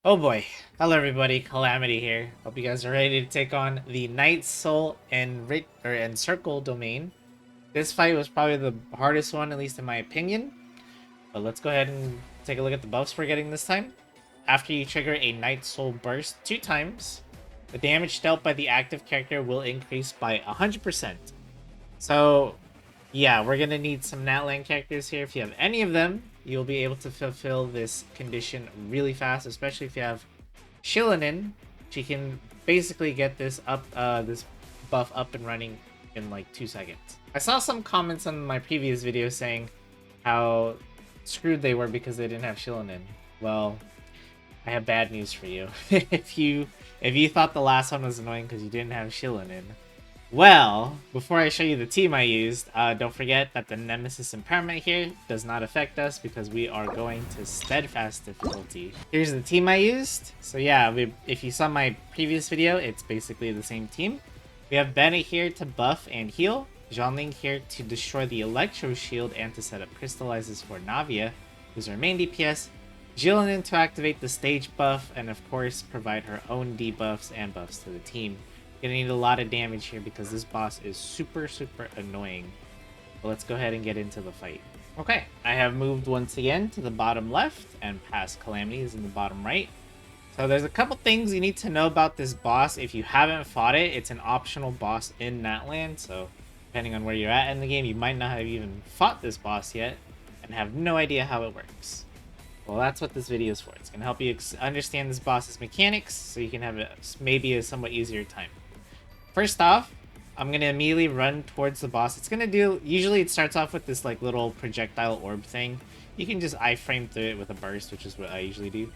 Oh boy. Hello everybody, Calamity here. Hope you guys are ready to take on the Nightsoul-Encircled domain. This fight was probably the hardest one, at least in my opinion. But let's go ahead and take a look at the buffs we're getting this time. After you trigger a Night Soul burst 2 times, the damage dealt by the active character will increase by 100%. So, yeah, we're gonna need some Natlan characters here. If you have any of them, you'll be able to fulfill this condition really fast, especially if you have Shillinen. She can basically get this this buff up and running in like 2 seconds. I saw some comments on my previous video saying how screwed they were because they didn't have Shillinen. Well, I have bad news for you. if you thought the last one was annoying because you didn't have Shillinen, well, before I show you the team I used, don't forget that the Nemesis Impairment here does not affect us because we are going to Steadfast difficulty. Here's the team I used. So yeah, if you saw my previous video, it's basically the same team. We have Bennett here to buff and heal, Zhongling here to destroy the Electro Shield and to set up Crystallizes for Navia, who's our main DPS, Jillian to activate the stage buff, and of course provide her own debuffs and buffs to the team. Gonna need a lot of damage here because this boss is super annoying. But let's go ahead and get into the fight. Okay, I have moved once again to the bottom left, and past Calamity is in the bottom right. So there's a couple things you need to know about this boss. If you haven't fought it, it's an optional boss in Natlan, so depending on where you're at in the game, you might not have even fought this boss yet and have no idea how it works. Well, that's what this video is for. It's gonna help you understand this boss's mechanics so you can have maybe a somewhat easier time. First off, I'm going to immediately run towards the boss. It's going to do... Usually it starts off with this like little projectile orb thing. You can just iframe through it with a burst, which is what I usually do.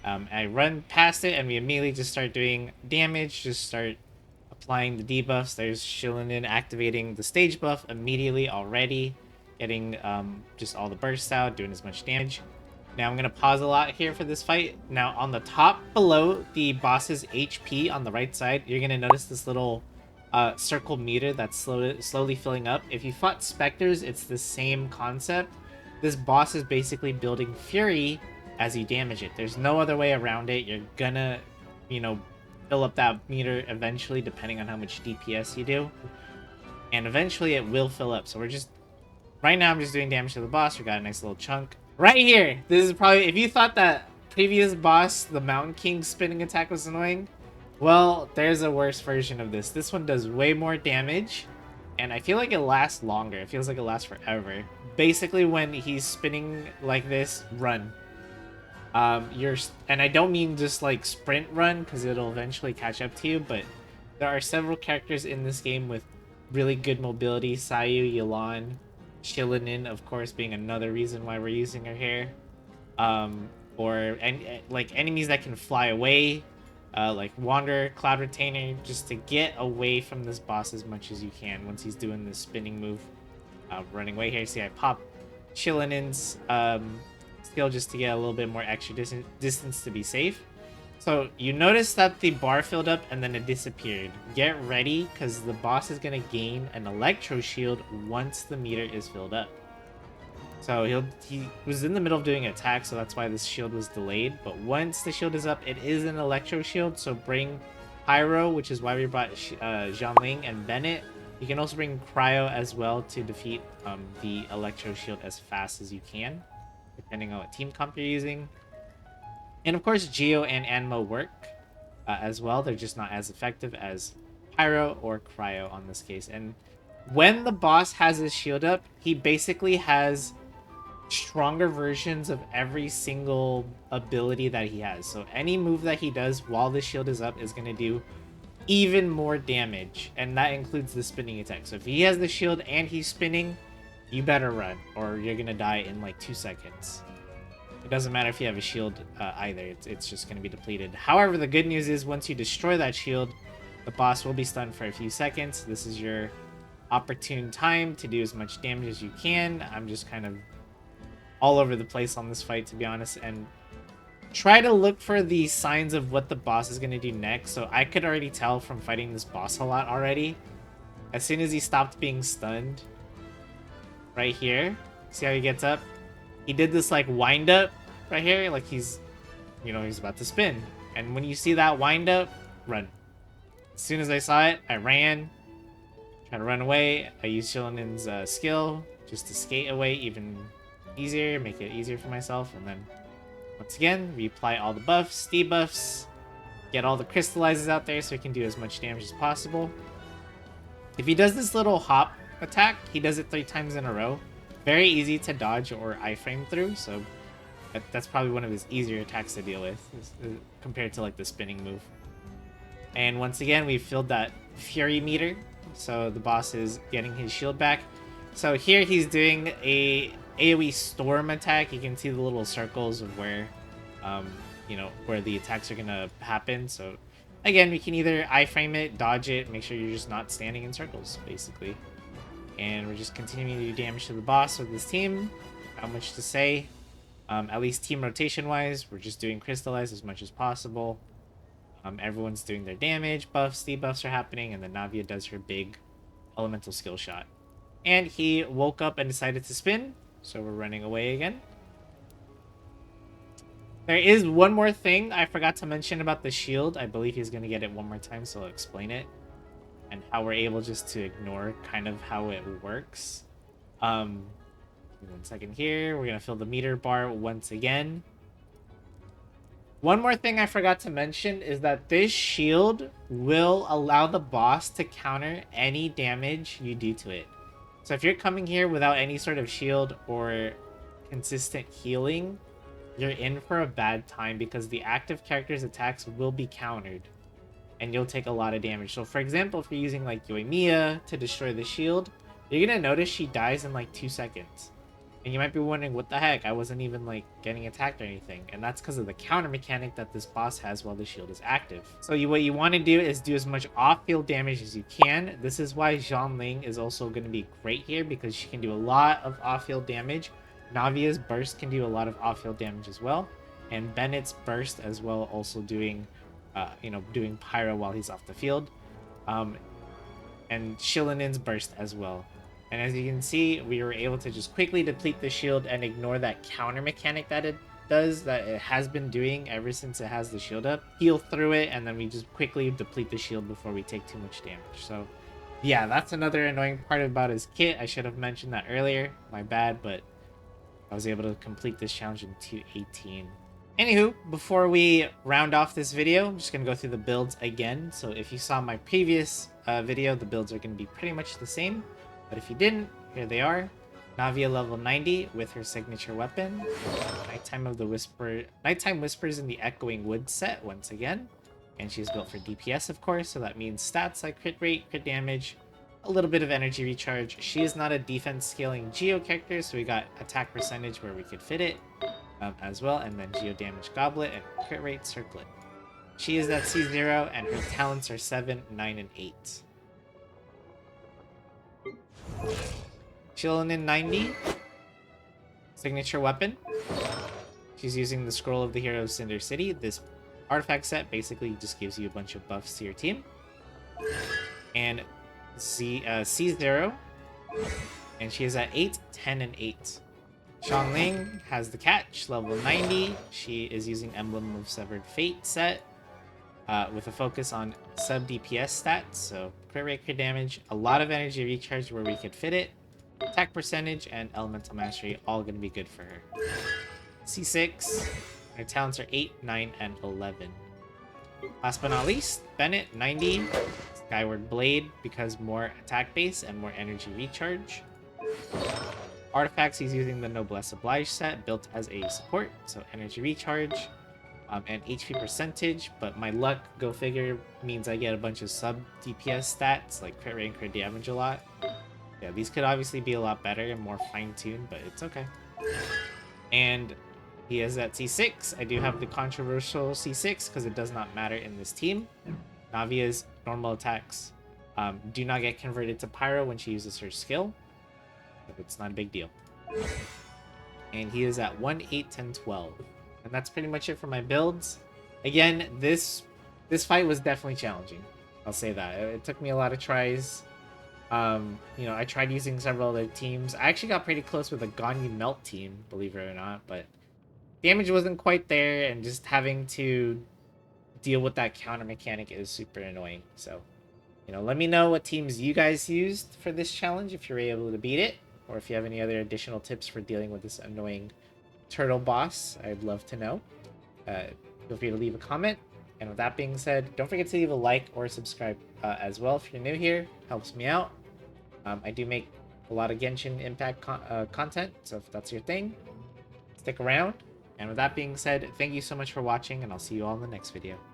I run past it and we immediately just start doing damage. Just start applying the debuffs. There's Shillinen activating the stage buff immediately already. Getting just all the bursts out, doing as much damage. Now I'm going to pause a lot here for this fight. Now on the top below the boss's HP on the right side, you're going to notice this little circle meter that's slowly filling up. If you fought Spectres, it's the same concept. This boss is basically building Fury as you damage it. There's no other way around it. You're gonna, fill up that meter eventually depending on how much DPS you do. And eventually it will fill up. So right now I'm just doing damage to the boss. We got a nice little chunk. Right here, this is probably, if you thought that previous boss, the Mountain King spinning attack was annoying, well, there's a worse version of this. This one does way more damage, and I feel like it lasts longer. It feels like it lasts forever. Basically, when he's spinning like this, run. And I don't mean just like sprint run, because it'll eventually catch up to you, but there are several characters in this game with really good mobility. Sayu, Yelan, Shillinen, of course, being another reason why we're using her here. Like enemies that can fly away, like Wanderer, Cloud Retainer, just to get away from this boss as much as you can once he's doing this spinning move. Running away here. See, I pop Shillinen's skill just to get a little bit more extra distance to be safe. So you notice that the bar filled up and then it disappeared. Get ready, because the boss is going to gain an Electro Shield once the meter is filled up. So he was in the middle of doing an attack, so that's why this shield was delayed. But once the shield is up, it is an Electro Shield, so bring Pyro, which is why we brought Zhongling and Bennett. You can also bring Cryo as well to defeat the Electro Shield as fast as you can, depending on what team comp you're using. And of course, Geo and Anmo work as well. They're just not as effective as Pyro or Cryo on this case. And when the boss has his shield up, he basically has stronger versions of every single ability that he has. So any move that he does while the shield is up is going to do even more damage. And that includes the spinning attack. So if he has the shield and he's spinning, you better run or you're going to die in like 2 seconds. It doesn't matter if you have a shield either. It's just going to be depleted. However, the good news is once you destroy that shield, the boss will be stunned for a few seconds. This is your opportune time to do as much damage as you can. I'm just kind of all over the place on this fight, to be honest, and try to look for the signs of what the boss is going to do next. So I could already tell from fighting this boss a lot already. As soon as he stopped being stunned, right here, see how he gets up? He did this like wind up right here, like he's he's about to spin. And when you see that wind up, run. As soon as I saw it, I ran. Try to run away. I used Shillinen's skill just to skate away even easier, make it easier for myself. And then, once again, reapply all the buffs, debuffs, get all the crystallizes out there so he can do as much damage as possible. If he does this little hop attack, he does it 3 times in a row. Very easy to dodge or iframe through, so that's probably one of his easier attacks to deal with compared to like the spinning move. And once again, we filled that fury meter, so the boss is getting his shield back. So here he's doing a AoE storm attack. You can see the little circles of where where the attacks are gonna happen. So again, we can either iframe it, dodge it, make sure you're just not standing in circles, basically. And we're just continuing to do damage to the boss with this team. Not much to say. At least team rotation wise, we're just doing crystallize as much as possible. Everyone's doing their damage, buffs, debuffs are happening, and then Navia does her big elemental skill shot. And he woke up and decided to spin, so we're running away again. There is one more thing I forgot to mention about the shield. I believe he's going to get it one more time, so I'll explain it. And how we're able just to ignore kind of how it works. 1 second here. We're going to fill the meter bar once again. One more thing I forgot to mention is that this shield will allow the boss to counter any damage you do to it. So if you're coming here without any sort of shield or consistent healing, you're in for a bad time because the active character's attacks will be countered and you'll take a lot of damage. So for example, if you're using like Yoimiya to destroy the shield, you're gonna notice she dies in like 2 seconds. And you might be wondering, what the heck? I wasn't even like getting attacked or anything. And that's because of the counter mechanic that this boss has while the shield is active. So what you want to do is do as much off-field damage as you can. This is why Xiangling is also going to be great here, because she can do a lot of off-field damage. Navia's burst can do a lot of off-field damage as well. And Bennett's burst as well, also doing, doing pyro while he's off the field. And Shillinen's burst as well. And as you can see, we were able to just quickly deplete the shield and ignore that counter mechanic that it does, that it has been doing ever since it has the shield up. Heal through it, and then we just quickly deplete the shield before we take too much damage. So yeah, that's another annoying part about his kit. I should have mentioned that earlier. My bad, but I was able to complete this challenge in 2:18. Anywho, before we round off this video, I'm just going to go through the builds again. So if you saw my previous video, the builds are going to be pretty much the same. But if you didn't, here they are. Navia level 90 with her signature weapon. Nighttime Whispers in the Echoing Wood set once again. And she's built for DPS, of course, so that means stats like crit rate, crit damage, a little bit of energy recharge. She is not a defense scaling Geo character, so we got attack percentage where we could fit it as well, and then Geo damage Goblet and crit rate Circlet. She is at C0, and her talents are 7, 9, and 8. Shillinen 90, signature weapon. She's using the Scroll of the Hero of Cinder City. This artifact set basically just gives you a bunch of buffs to your team. And C0, and she is at 8, 10, and 8. Xiangling has the catch, level 90. She is using Emblem of Severed Fate set with a focus on sub DPS stats, so crit rate, crit damage, a lot of energy recharge where we could fit it, attack percentage, and elemental mastery, all going to be good for her. C6, her talents are 8, 9, and 11. Last but not least, Bennett, 90, Skyward Blade, because more attack base and more energy recharge. Artifacts, he's using the Noblesse Oblige set, built as a support, so energy recharge and HP percentage, but my luck, go figure, means I get a bunch of sub DPS stats, like crit rate and crit damage a lot. Yeah, these could obviously be a lot better and more fine-tuned, but it's okay. And he is at C6. I do have the controversial C6 because it does not matter in this team. Navia's normal attacks do not get converted to Pyro when she uses her skill. But it's not a big deal. And he is at 1, 8, 10, 12. And that's pretty much it for my builds. Again, this fight was definitely challenging. I'll say that. It took me a lot of tries. I tried using several other teams. I actually got pretty close with a Ganyu Melt team, believe it or not, but damage wasn't quite there, and just having to deal with that counter mechanic is super annoying. So, let me know what teams you guys used for this challenge if you're able to beat it, or if you have any other additional tips for dealing with this annoying turtle boss. I'd love to know. Feel free to leave a comment. And with that being said, don't forget to leave a like or subscribe as well if you're new here. Helps me out. I do make a lot of Genshin Impact content, so if that's your thing, stick around. And with that being said, thank you so much for watching, and I'll see you all in the next video.